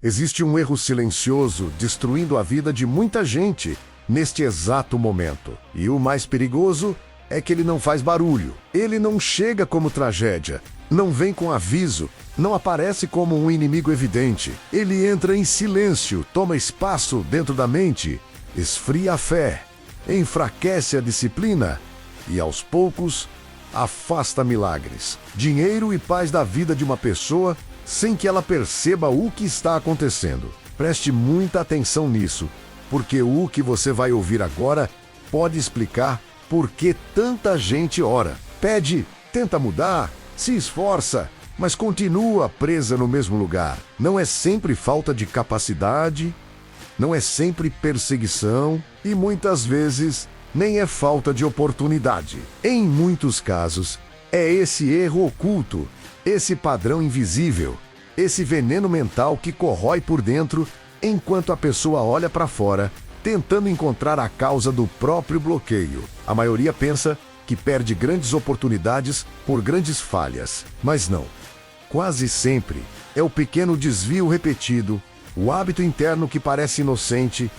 Existe um erro silencioso destruindo a vida de muita gente neste exato momento. E o mais perigoso é que ele não faz barulho. Ele não chega como tragédia, não vem com aviso, não aparece como um inimigo evidente. Ele entra em silêncio, toma espaço dentro da mente, esfria a fé, enfraquece a disciplina e, aos poucos, afasta milagres, dinheiro e paz da vida de uma pessoa sem que ela perceba o que está acontecendo. Preste muita atenção nisso, porque o que você vai ouvir agora pode explicar por que tanta gente ora, pede, tenta mudar, se esforça, mas continua presa no mesmo lugar. Não é sempre falta de capacidade, não é sempre perseguição e muitas vezes nem é falta de oportunidade. Em muitos casos, é esse erro oculto, esse padrão invisível, esse veneno mental que corrói por dentro enquanto a pessoa olha para fora, tentando encontrar a causa do próprio bloqueio. A maioria pensa que perde grandes oportunidades por grandes falhas, mas não. Quase sempre é o pequeno desvio repetido, o hábito interno que parece inocente,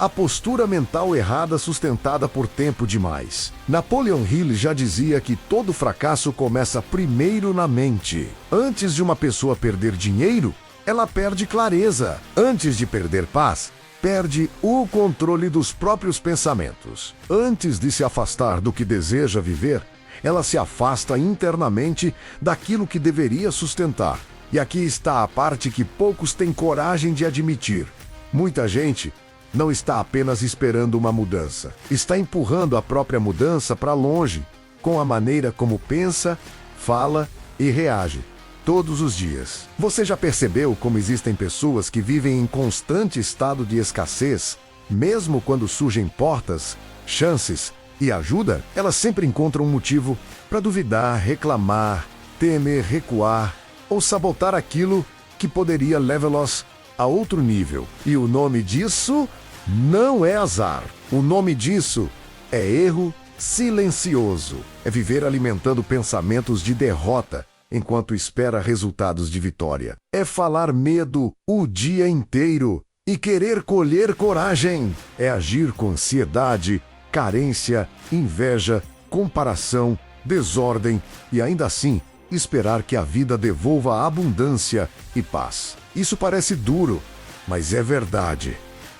a postura mental errada sustentada por tempo demais. Napoleon Hill já dizia que todo fracasso começa primeiro na mente. Antes de uma pessoa perder dinheiro, ela perde clareza. Antes de perder paz, perde o controle dos próprios pensamentos. Antes de se afastar do que deseja viver, ela se afasta internamente daquilo que deveria sustentar. E aqui está a parte que poucos têm coragem de admitir. Muita gente não está apenas esperando uma mudança, está empurrando a própria mudança para longe, com a maneira como pensa, fala e reage, todos os dias. Você já percebeu como existem pessoas que vivem em constante estado de escassez, mesmo quando surgem portas, chances e ajuda? Elas sempre encontram um motivo para duvidar, reclamar, temer, recuar ou sabotar aquilo que poderia levá-las a outro nível. E o nome disso não é azar. O nome disso é erro silencioso. É viver alimentando pensamentos de derrota enquanto espera resultados de vitória. É falar medo o dia inteiro e querer colher coragem. É agir com ansiedade, carência, inveja, comparação, desordem e ainda assim esperar que a vida devolva abundância e paz. Isso parece duro, mas é verdade.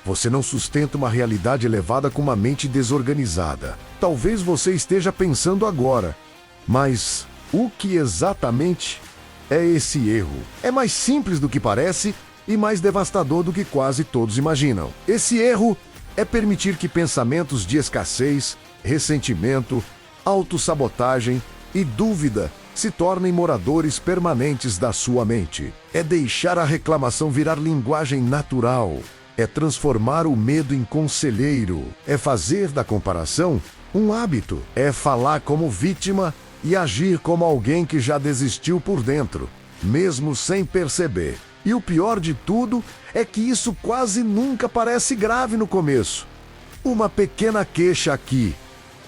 Você não sustenta uma realidade elevada com uma mente desorganizada. Talvez você esteja pensando agora, mas o que exatamente é esse erro? É mais simples do que parece e mais devastador do que quase todos imaginam. Esse erro é permitir que pensamentos de escassez, ressentimento, autossabotagem e dúvida se tornem moradores permanentes da sua mente. É deixar a reclamação virar linguagem natural. É transformar o medo em conselheiro. É fazer da comparação um hábito. É falar como vítima e agir como alguém que já desistiu por dentro, mesmo sem perceber. E o pior de tudo é que isso quase nunca parece grave no começo. Uma pequena queixa aqui,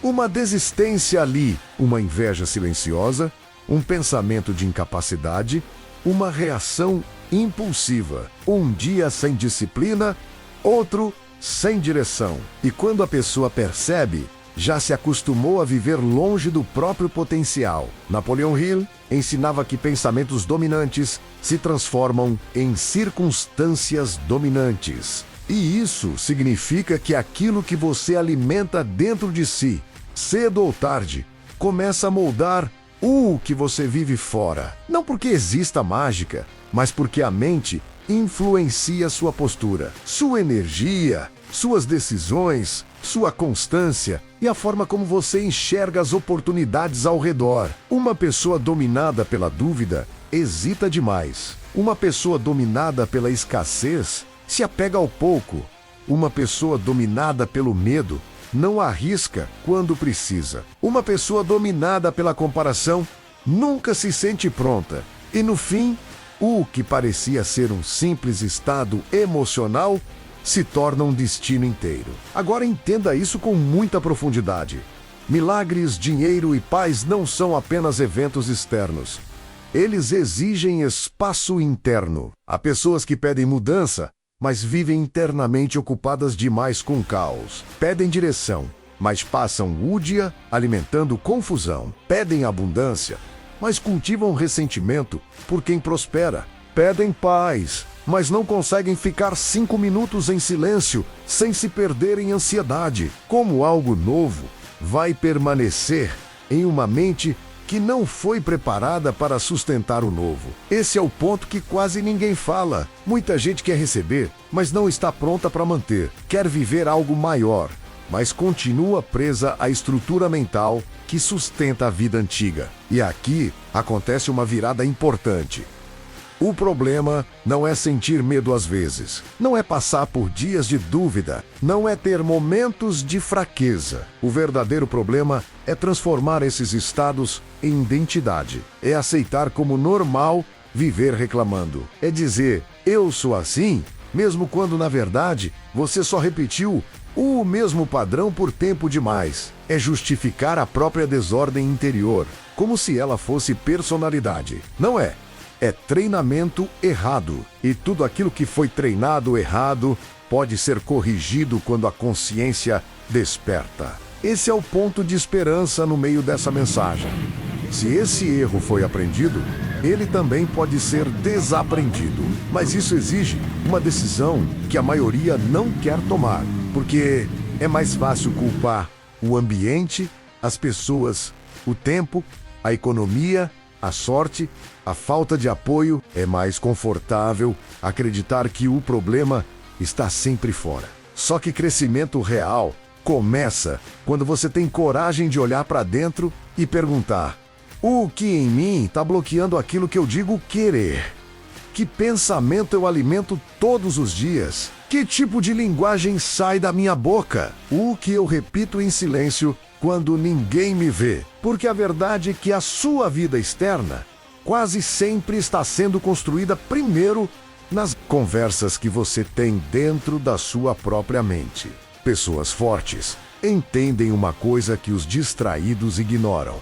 uma desistência ali, uma inveja silenciosa, um pensamento de incapacidade, uma reação impulsiva. Um dia sem disciplina, outro sem direção. E quando a pessoa percebe, já se acostumou a viver longe do próprio potencial. Napoleon Hill ensinava que pensamentos dominantes se transformam em circunstâncias dominantes. E isso significa que aquilo que você alimenta dentro de si, cedo ou tarde, começa a moldar o que você vive fora. Não porque exista mágica, mas porque a mente influencia sua postura, sua energia, suas decisões, sua constância e a forma como você enxerga as oportunidades ao redor. Uma pessoa dominada pela dúvida hesita demais. Uma pessoa dominada pela escassez se apega ao pouco. Uma pessoa dominada pelo medo não arrisca quando precisa. Uma pessoa dominada pela comparação nunca se sente pronta. E no fim, o que parecia ser um simples estado emocional se torna um destino inteiro. Agora entenda isso com muita profundidade. Milagres, dinheiro e paz não são apenas eventos externos. Eles exigem espaço interno. Há pessoas que pedem mudança, mas vivem internamente ocupadas demais com caos. Pedem direção, mas passam o dia alimentando confusão. Pedem abundância, mas cultivam ressentimento por quem prospera. Pedem paz, mas não conseguem ficar 5 minutos em silêncio sem se perder em ansiedade. Como algo novo vai permanecer em uma mente que não foi preparada para sustentar o novo? Esse é o ponto que quase ninguém fala. Muita gente quer receber, mas não está pronta para manter. Quer viver algo maior, mas continua presa à estrutura mental que sustenta a vida antiga. E aqui acontece uma virada importante. O problema não é sentir medo às vezes, não é passar por dias de dúvida, não é ter momentos de fraqueza. O verdadeiro problema é transformar esses estados em identidade. É aceitar como normal viver reclamando. É dizer, eu sou assim, mesmo quando na verdade você só repetiu o mesmo padrão por tempo demais. É justificar a própria desordem interior, como se ela fosse personalidade. Não é. É treinamento errado. E tudo aquilo que foi treinado errado pode ser corrigido quando a consciência desperta. Esse é o ponto de esperança no meio dessa mensagem. Se esse erro foi aprendido, ele também pode ser desaprendido. Mas isso exige uma decisão que a maioria não quer tomar, porque é mais fácil culpar o ambiente, as pessoas, o tempo, a economia, a sorte, a falta de apoio. É mais confortável acreditar que o problema está sempre fora. Só que crescimento real começa quando você tem coragem de olhar para dentro e perguntar: o que em mim está bloqueando aquilo que eu digo querer? Que pensamento eu alimento todos os dias? Que tipo de linguagem sai da minha boca? O que eu repito em silêncio quando ninguém me vê? Porque a verdade é que a sua vida externa quase sempre está sendo construída primeiro nas conversas que você tem dentro da sua própria mente. Pessoas fortes entendem uma coisa que os distraídos ignoram.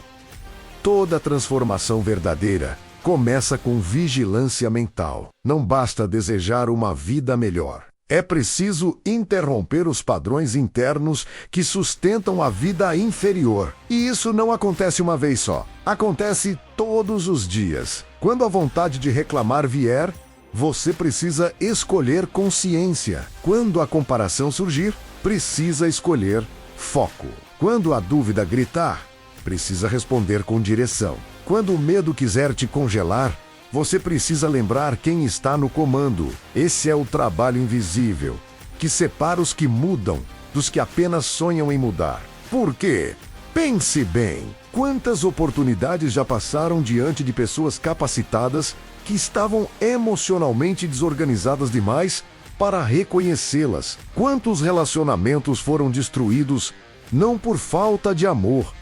Toda transformação verdadeira começa com vigilância mental. Não basta desejar uma vida melhor. É preciso interromper os padrões internos que sustentam a vida inferior. E isso não acontece uma vez só. Acontece todos os dias. Quando a vontade de reclamar vier, você precisa escolher consciência. Quando a comparação surgir, precisa escolher foco. Quando a dúvida gritar, precisa responder com direção. Quando o medo quiser te congelar, você precisa lembrar quem está no comando. Esse é o trabalho invisível, que separa os que mudam dos que apenas sonham em mudar. Por quê? Pense bem. Quantas oportunidades já passaram diante de pessoas capacitadas que estavam emocionalmente desorganizadas demais para reconhecê-las? Quantos relacionamentos foram destruídos não por falta de amor,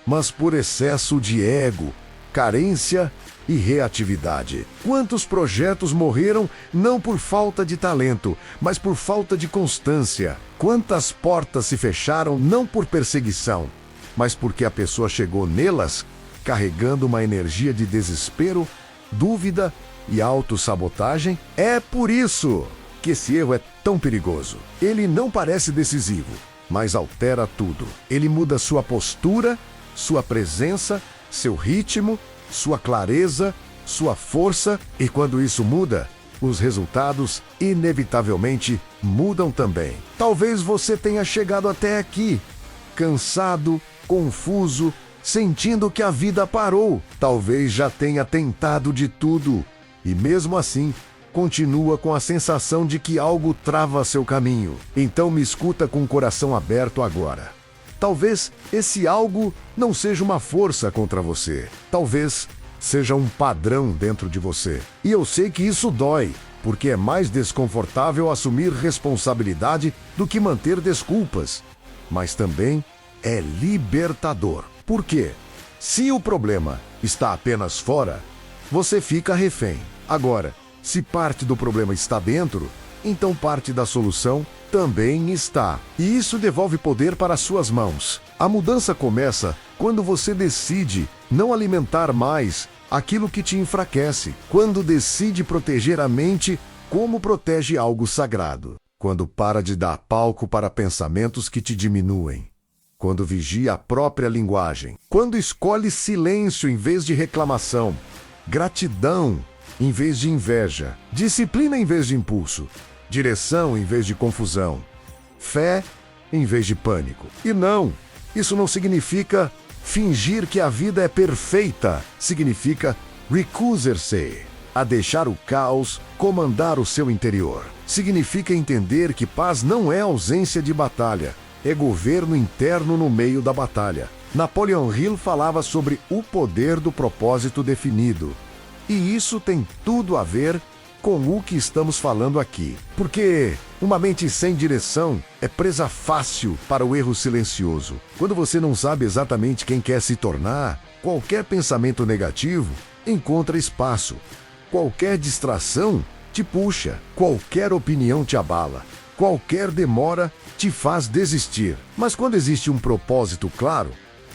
mas por excesso de ego, carência e reatividade? Quantos projetos morreram não por falta de talento, mas por falta de constância? Quantas portas se fecharam não por perseguição, mas porque a pessoa chegou nelas carregando uma energia de desespero, dúvida e autossabotagem? É por isso que esse erro é tão perigoso. Ele não parece decisivo, mas altera tudo. Ele muda sua postura, sua presença, seu ritmo, sua clareza, sua força, e quando isso muda, os resultados inevitavelmente mudam também. Talvez você tenha chegado até aqui, cansado, confuso, sentindo que a vida parou. Talvez já tenha tentado de tudo, e mesmo assim, continua com a sensação de que algo trava seu caminho. Então me escuta com o coração aberto agora. Talvez esse algo não seja uma força contra você. Talvez seja um padrão dentro de você. E eu sei que isso dói, porque é mais desconfortável assumir responsabilidade do que manter desculpas. Mas também é libertador. Por quê? Se o problema está apenas fora, você fica refém. Agora, se parte do problema está dentro, então parte da solução também está. E isso devolve poder para suas mãos. A mudança começa quando você decide não alimentar mais aquilo que te enfraquece, quando decide proteger a mente como protege algo sagrado, quando para de dar palco para pensamentos que te diminuem, quando vigia a própria linguagem, quando escolhe silêncio em vez de reclamação, gratidão em vez de inveja, disciplina em vez de impulso, direção em vez de confusão, fé em vez de pânico. E não, isso não significa fingir que a vida é perfeita. Significa recusar-se a deixar o caos comandar o seu interior. Significa entender que paz não é ausência de batalha, é governo interno no meio da batalha. Napoleon Hill falava sobre o poder do propósito definido. E isso tem tudo a ver com o que estamos falando aqui. Porque uma mente sem direção é presa fácil para o erro silencioso. Quando você não sabe exatamente quem quer se tornar, qualquer pensamento negativo encontra espaço. Qualquer distração te puxa. Qualquer opinião te abala. Qualquer demora te faz desistir. Mas quando existe um propósito claro,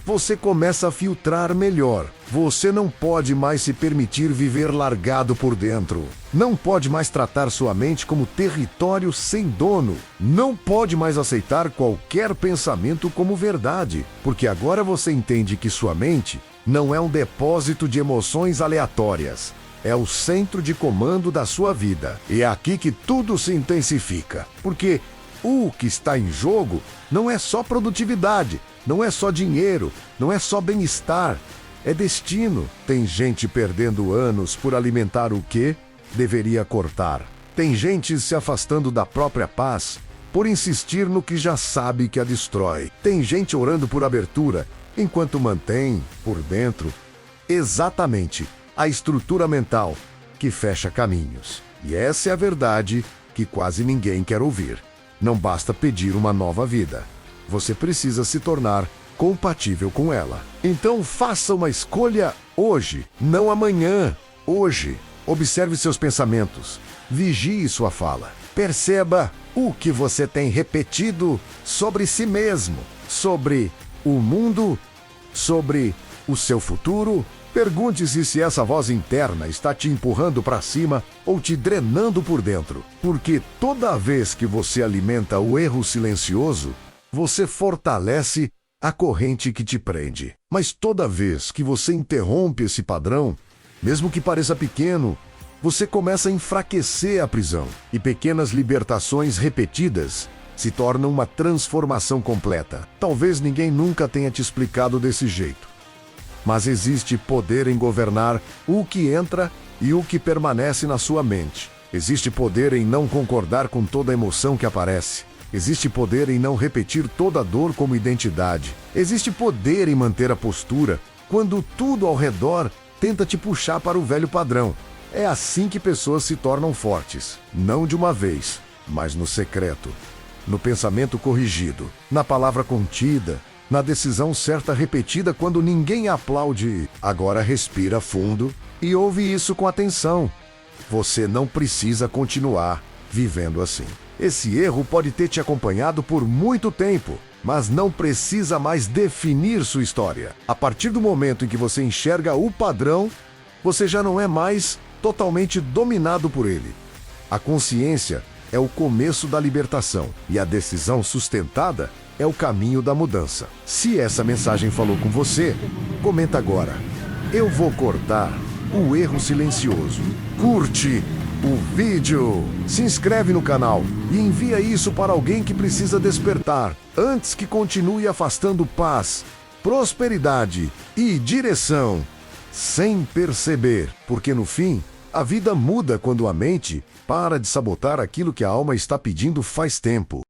você começa a filtrar melhor. Você não pode mais se permitir viver largado por dentro. Não pode mais tratar sua mente como território sem dono. Não pode mais aceitar qualquer pensamento como verdade, porque agora você entende que sua mente não é um depósito de emoções aleatórias. É o centro de comando da sua vida. E é aqui que tudo se intensifica, porque o que está em jogo não é só produtividade, não é só dinheiro, não é só bem-estar, é destino. Tem gente perdendo anos por alimentar o que deveria cortar. Tem gente se afastando da própria paz por insistir no que já sabe que a destrói. Tem gente orando por abertura enquanto mantém, por dentro, exatamente a estrutura mental que fecha caminhos. E essa é a verdade que quase ninguém quer ouvir. Não basta pedir uma nova vida. Você precisa se tornar compatível com ela. Então faça uma escolha hoje, não amanhã. Hoje. Observe seus pensamentos. Vigie sua fala. Perceba o que você tem repetido sobre si mesmo, sobre o mundo, sobre o seu futuro. Pergunte-se se essa voz interna está te empurrando para cima ou te drenando por dentro. Porque toda vez que você alimenta o erro silencioso, você fortalece a corrente que te prende. Mas toda vez que você interrompe esse padrão, mesmo que pareça pequeno, você começa a enfraquecer a prisão. E pequenas libertações repetidas se tornam uma transformação completa. Talvez ninguém nunca tenha te explicado desse jeito. Mas existe poder em governar o que entra e o que permanece na sua mente. Existe poder em não concordar com toda emoção que aparece. Existe poder em não repetir toda dor como identidade. Existe poder em manter a postura quando tudo ao redor tenta te puxar para o velho padrão. É assim que pessoas se tornam fortes. Não de uma vez, mas no secreto. No pensamento corrigido. Na palavra contida. Na decisão certa repetida quando ninguém aplaude. Agora respira fundo e ouve isso com atenção. Você não precisa continuar vivendo assim. Esse erro pode ter te acompanhado por muito tempo, mas não precisa mais definir sua história. A partir do momento em que você enxerga o padrão, você já não é mais totalmente dominado por ele. A consciência é o começo da libertação e a decisão sustentada é o caminho da mudança. Se essa mensagem falou com você, comenta agora. Eu vou cortar o erro silencioso. Curte o vídeo, se inscreve no canal e envia isso para alguém que precisa despertar, antes que continue afastando paz, prosperidade e direção, sem perceber. Porque no fim, a vida muda quando a mente para de sabotar aquilo que a alma está pedindo faz tempo.